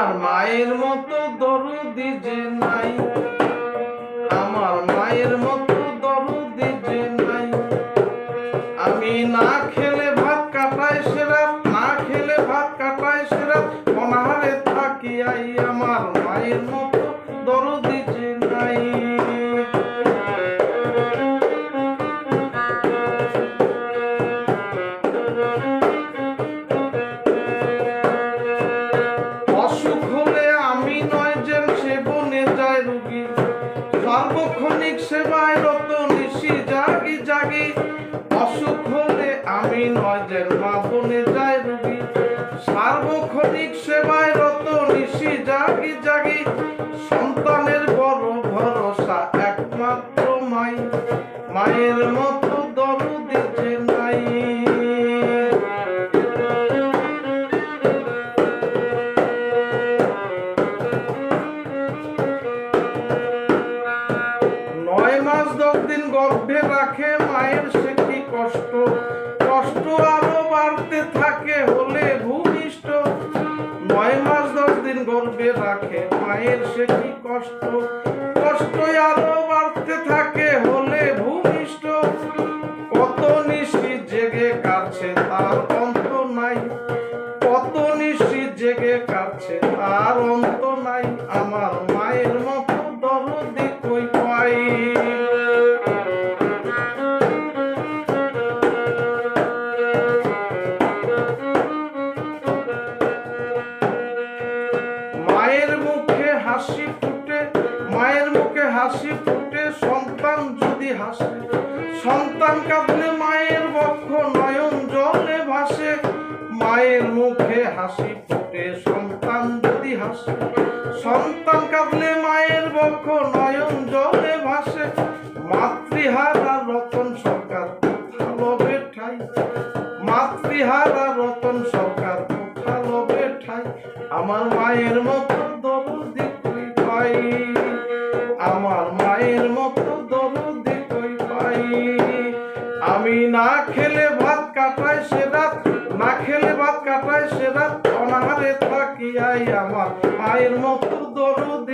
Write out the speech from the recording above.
আমার মায়ের মতো দরদি যে নাই, আমার মায়ের মতো দরদি যে নাই। আমি না খেলে ভাত কাটাই সে রাত, না খেলে ভাত কাটাই সে রাত, অনাহারে থাকি আই। আমার মায়ের মতো দরদি যে নাই। অসুখ হলে আমি নয় যেন সে বনে যায় রুগী, সার্বক্ষণিক সেবায় রত নিশি জাগি জাগি। অসুখ হলে আমি নয় যেন মা বনে যায় রুগী, সার্বক্ষণিক সেবায় রত নিশি জাগি জাগি। সন্তানের বড় ভরসা একমাত্র মাই, মায়ের মতো দরদি যে নাই। গর্ভে রাখে মায়ের সে কি কষ্ট, কষ্ট আরো বাড়তে থাকে হলে ভূমিষ্ঠ। 9 মাস 10 দিন গর্ভে রাখে মায়ের সে কি কষ্ট, কষ্ট আরো বাড়তে থাকে হলে ভূমিষ্ঠ। কত নিশি জেগে কাটছে তার অন্ত নাই, কত নিশি জেগে কাটছে তার অন্ত নাই। আমার মায়ের মতো দরদি কই পাই। মায়ের মুখে হাসি ফুটে, মায়ের মুখে হাসি ফুটে, সন্তান যদি হাসে, সন্তান কাঁদলে মায়ের বক্ষ নয়ন জলে ভাসে। মায়ের মুখে হাসি ফুটে, সন্তান যদি হাসে, সন্তান কাঁদলে মায়ের বক্ষ নয়ন জলে ভাসে। মাতৃহারা রতন সরকার কোথা লবে ঠাই, মাতৃহারা রতন সরকার কোথা লবে ঠাই। আমার মায়ের মতো দরদি কই পাই, আমার মায়ের মতো দরদি কই পাই। আমি না খেলে ভাত কাটাই সে রাত, না খেলে ভাত কাটাই সে রাত, অনাহারে থাকি আই। আমার মায়ের মতো দরদি